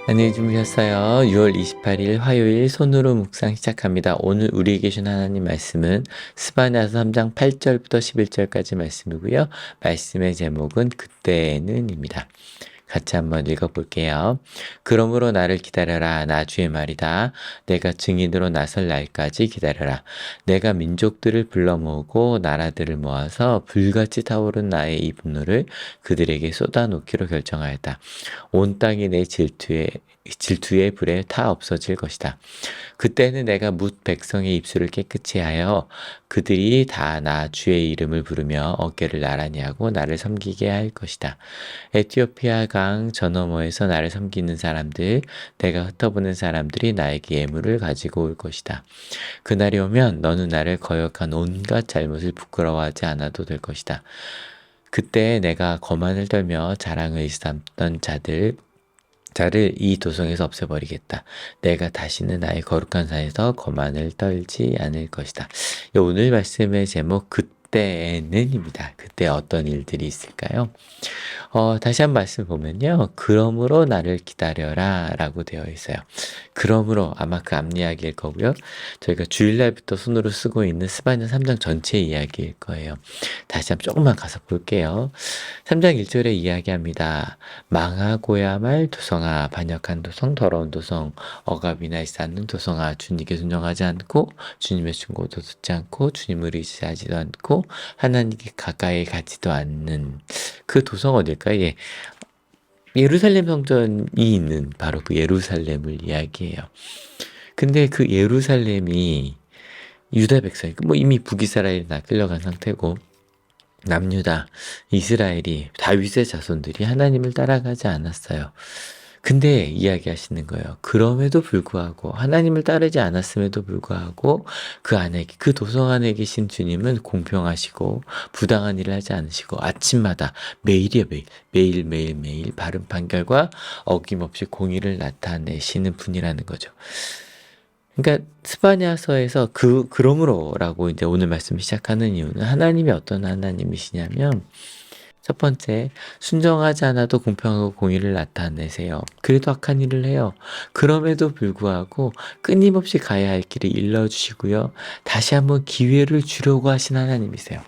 안녕히 주무셨어요. 6월 28일 화요일 손으로 묵상 시작합니다. 오늘 우리에게 주신 하나님 말씀은 스바냐서 3장 8절부터 11절까지 말씀이고요. 말씀의 제목은 그때는입니다. 같이 한번 읽어볼게요. 그러므로 나를 기다려라. 나 주의 말이다. 내가 증인으로 나설 날까지 기다려라. 내가 민족들을 불러 모으고 나라들을 모아서 불같이 타오른 나의 이 분노를 그들에게 쏟아놓기로 결정하였다. 온 땅이 내 질투의 불에 타 없어질 것이다. 그때는 내가 뭇 백성의 입술을 깨끗이 하여 그들이 다 나 주의 이름을 부르며 어깨를 나란히 하고 나를 섬기게 할 것이다. 에티오피아 강 저 너머에서 나를 섬기는 사람들, 내가 흩어보는 사람들이 나에게 예물을 가지고 올 것이다. 그날이 오면 너는 나를 거역한 온갖 잘못을 부끄러워하지 않아도 될 것이다. 그때 내가 거만을 떨며 자랑을 일삼던 자를 이 도성에서 없애버리겠다. 내가 다시는 나의 거룩한 산에서 거만을 떨지 않을 것이다. 오늘 말씀의 제목 그때는입니다. 그때 어떤 일들이 있을까요? 다시 한 번 말씀 보면요. 그러므로 나를 기다려라 라고 되어 있어요. 그러므로 아마 그 앞 이야기일 거고요. 저희가 주일날부터 손으로 쓰고 있는 스바냐 3장 전체 이야기일 거예요. 다시 한번 조금만 가서 볼게요. 3장 1절에 이야기합니다. 망하고야 말 도성아, 반역한 도성, 더러운 도성, 억압이나 쌓는 도성아, 주님께 순종하지 않고 주님의 충고도 듣지 않고 주님을 의지하지도 않고 하나님께 가까이 가지도 않는 그 도성 어딜까요? 예. 예루살렘 성전이 있는 바로 그 예루살렘을 이야기해요. 근데 그 예루살렘이 유다 백성이 뭐 이미 북이스라엘에 다 끌려간 상태고 남유다, 이스라엘이 다윗의 자손들이 하나님을 따라가지 않았어요. 근데 이야기하시는 거예요. 그럼에도 불구하고 하나님을 따르지 않았음에도 불구하고 그 안에 그 도성 안에 계신 주님은 공평하시고 부당한 일을 하지 않으시고 아침마다 매일이요 매일 바른 판결과 어김없이 공의를 나타내시는 분이라는 거죠. 그러니까 스바냐서에서 그러므로라고 이제 오늘 말씀 시작하는 이유는 하나님이 어떤 하나님이시냐면 첫 번째, 순정하지 않아도 공평하고 공의를 나타내세요. 그래도 악한 일을 해요. 그럼에도 불구하고 끊임없이 가야 할 길을 일러주시고요. 다시 한번 기회를 주려고 하신 하나님이세요.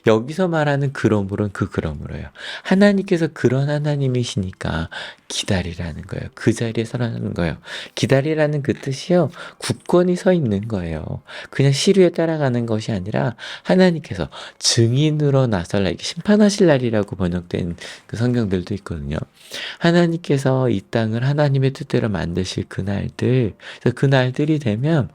여기서 말하는 그러므로는 그 그러므로요. 하나님께서 그런 하나님이시니까 기다리라는 거예요. 그 자리에 서라는 거예요. 기다리라는 그 뜻이요. 굳건히 서 있는 거예요. 그냥 시류에 따라가는 것이 아니라 하나님께서 증인으로 나설 날, 심판하실 날이라고 번역된 그 성경들도 있거든요. 하나님께서 이 땅을 하나님의 뜻대로 만드실 그날들, 그날들이 되면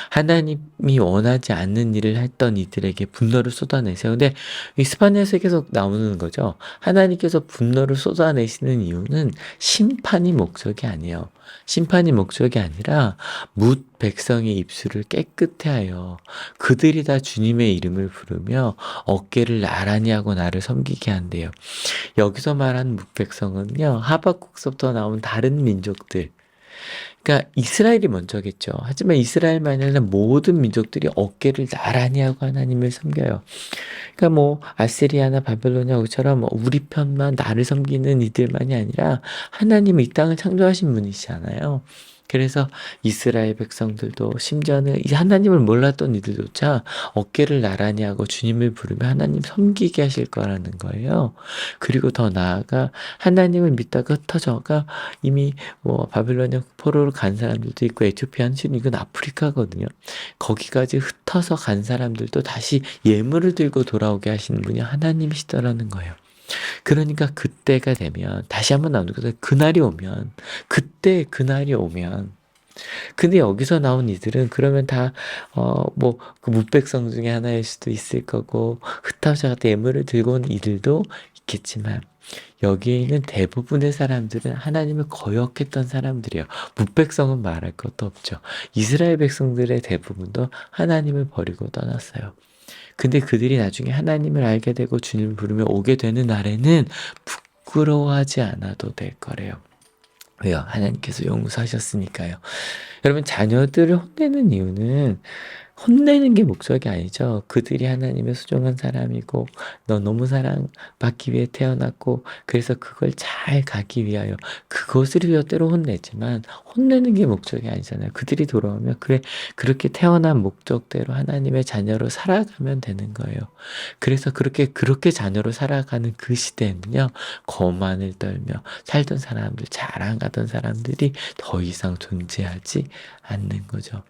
하나님이 원하지 않는 일을 했던 이들에게 분노를 쏟아내세요. 근데 이 스바냐에서 계속 나오는 거죠. 하나님께서 분노를 쏟아내시는 이유는 심판이 목적이 아니에요. 심판이 목적이 아니라 뭇 백성의 입술을 깨끗해 하여 그들이 다 주님의 이름을 부르며 어깨를 나란히 하고 나를 섬기게 한대요. 여기서 말하는 뭇 백성은요. 하박국서부터 나온 다른 민족들, 그러니까 이스라엘이 먼저겠죠. 하지만 이스라엘만이 아니라 모든 민족들이 어깨를 나란히 하고 하나님을 섬겨요. 그러니까 뭐 아시리아나 바벨로니아처럼 우리 편만 나를 섬기는 이들만이 아니라 하나님이 이 땅을 창조하신 분이시잖아요. 그래서 이스라엘 백성들도 심지어는 이 하나님을 몰랐던 이들조차 어깨를 나란히 하고 주님을 부르며 하나님 섬기게 하실 거라는 거예요. 그리고 더 나아가 하나님을 믿다가 흩어져가 이미 뭐 바빌로니아 포로로 간 사람들도 있고 에티오피아 한신 이건 아프리카거든요. 거기까지 흩어서 간 사람들도 다시 예물을 들고 돌아오게 하시는 분이 하나님이시더라는 거예요. 그러니까 그때가 되면 다시 한번 나오는 거죠. 그날이 오면 그때 그날이 오면 근데 여기서 나온 이들은 그러면 다 뭐 그 뭇백성 중에 하나일 수도 있을 거고 흩어져 갖다 예물을 들고 온 이들도 있겠지만 여기에 있는 대부분의 사람들은 하나님을 거역했던 사람들이에요. 뭇백성은 말할 것도 없죠. 이스라엘 백성들의 대부분도 하나님을 버리고 떠났어요. 근데 그들이 나중에 하나님을 알게 되고 주님을 부르며 오게 되는 날에는 부끄러워하지 않아도 될 거래요. 왜요? 하나님께서 용서하셨으니까요. 여러분, 자녀들을 혼내는 이유는 혼내는 게 목적이 아니죠. 그들이 하나님의 소중한 사람이고 너 너무 사랑받기 위해 태어났고 그래서 그걸 잘 가기 위하여 그것을 위해 때로 혼내지만 혼내는 게 목적이 아니잖아요. 그들이 돌아오면 그래 그렇게 태어난 목적대로 하나님의 자녀로 살아가면 되는 거예요. 그래서 그렇게 자녀로 살아가는 그 시대에는요. 거만을 떨며 살던 사람들 자랑하던 사람들이 더 이상 존재하지 않는 거죠.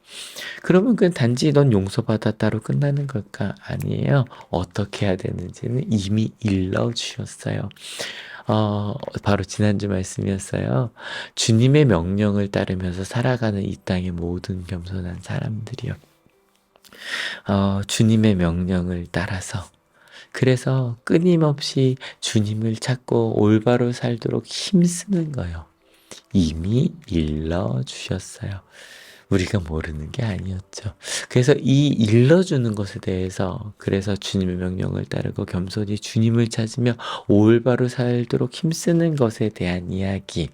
그러면 그 단지 넌 용서받았다로 끝나는 걸까? 아니에요. 어떻게 해야 되는지는 이미 일러주셨어요. 바로 지난주 말씀이었어요. 주님의 명령을 따르면서 살아가는 이 땅의 모든 겸손한 사람들이요. 주님의 명령을 따라서 그래서 끊임없이 주님을 찾고 올바로 살도록 힘쓰는 거예요. 이미 일러주셨어요. 우리가 모르는 게 아니었죠. 그래서 이 일러주는 것에 대해서 그래서 주님의 명령을 따르고 겸손히 주님을 찾으며 올바로 살도록 힘쓰는 것에 대한 이야기.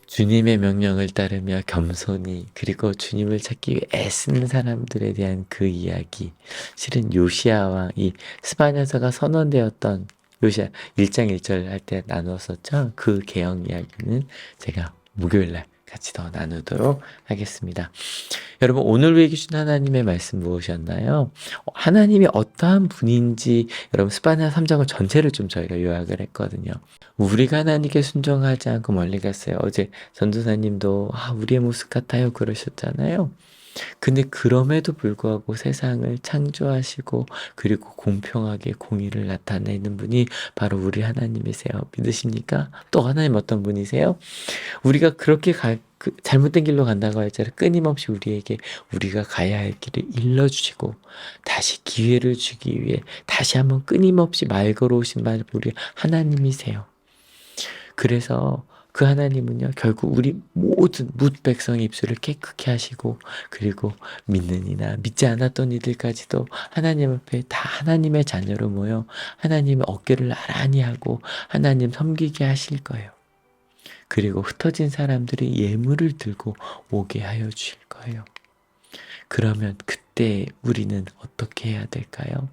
주님의 명령을 따르며 겸손히 그리고 주님을 찾기 위해 애쓰는 사람들에 대한 그 이야기. 실은 요시야 왕이 스바냐서가 선언되었던 요시야 1장 1절 할 때 나누었었죠. 그 개혁 이야기는 제가 목요일날 같이 더 나누도록 하겠습니다. 여러분 오늘 우리에게 주신 하나님의 말씀 무엇이었나요? 하나님이 어떠한 분인지 여러분 스바냐 3장을 전체를 좀 저희가 요약을 했거든요. 우리가 하나님께 순종하지 않고 멀리 갔어요. 어제 전도사님도 우리의 모습 같아요 그러셨잖아요. 근데 그럼에도 불구하고 세상을 창조하시고 그리고 공평하게 공의를 나타내는 분이 바로 우리 하나님이세요. 믿으십니까? 또 하나님 어떤 분이세요? 우리가 그렇게 잘못된 길로 간다고 할지라도 끊임없이 우리에게 우리가 가야 할 길을 일러주시고 다시 기회를 주기 위해 다시 한번 끊임없이 말 걸어오신 말 우리 하나님이세요. 그래서 그 하나님은요 결국 우리 모든 뭇 백성의 입술을 깨끗게 하시고 그리고 믿는 이나 믿지 않았던 이들까지도 하나님 앞에 다 하나님의 자녀로 모여 하나님의 어깨를 나란히 하고 하나님 섬기게 하실 거예요. 그리고 흩어진 사람들이 예물을 들고 오게 하여 주실 거예요. 그러면 그때 우리는 어떻게 해야 될까요?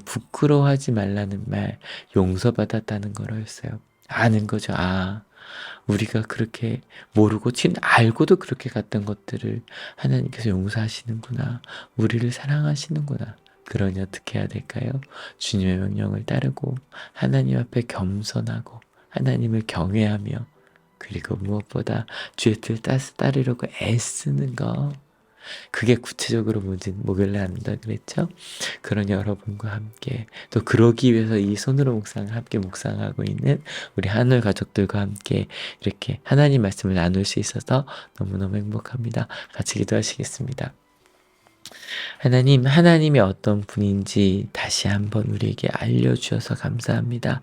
부끄러워하지 말라는 말 용서받았다는 거였어요. 아는 거죠. 우리가 그렇게 모르고 알고도 그렇게 갔던 것들을 하나님께서 용서하시는구나. 우리를 사랑하시는구나. 그러니 어떻게 해야 될까요? 주님의 명령을 따르고 하나님 앞에 겸손하고 하나님을 경외하며 그리고 무엇보다 주의 뜻을 따르려고 애쓰는 거. 그게 구체적으로 뭔지 목요일에 한다 그랬죠? 그런 여러분과 함께 또 그러기 위해서 이 손으로 묵상을 함께 묵상하고 있는 우리 하늘 가족들과 함께 이렇게 하나님 말씀을 나눌 수 있어서 너무너무 행복합니다. 같이 기도하시겠습니다. 하나님이 어떤 분인지 다시 한번 우리에게 알려주셔서 감사합니다.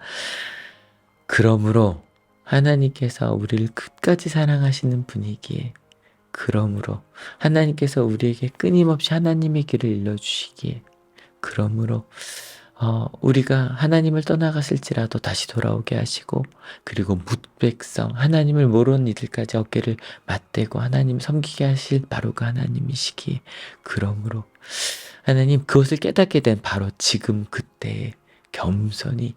그러므로 하나님께서 우리를 끝까지 사랑하시는 분이기에 그러므로 하나님께서 우리에게 끊임없이 하나님의 길을 일러주시기에 그러므로 우리가 하나님을 떠나갔을지라도 다시 돌아오게 하시고 그리고 뭇백성 하나님을 모르는 이들까지 어깨를 맞대고 하나님 섬기게 하실 바로 그 하나님이시기에 그러므로 하나님 그것을 깨닫게 된 바로 지금 그때에 겸손히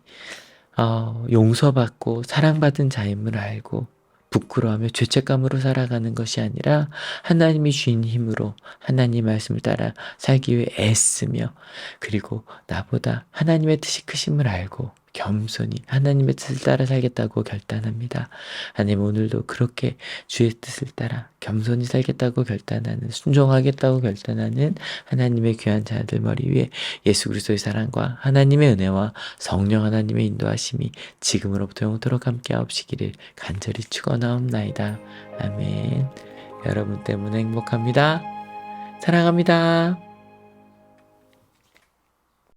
용서받고 사랑받은 자임을 알고 부끄러워하며 죄책감으로 살아가는 것이 아니라 하나님이 주신 힘으로 하나님 말씀을 따라 살기 위해 애쓰며 그리고 나보다 하나님의 뜻이 크심을 알고 겸손히 하나님의 뜻을 따라 살겠다고 결단합니다. 하나님 오늘도 그렇게 주의 뜻을 따라 겸손히 살겠다고 결단하는 순종하겠다고 결단하는 하나님의 귀한 자들 머리 위에 예수 그리스도의 사랑과 하나님의 은혜와 성령 하나님의 인도하심이 지금으로부터 영원토록 함께 하옵시기를 간절히 축원하옵나이다. 아멘. 여러분 때문에 행복합니다. 사랑합니다.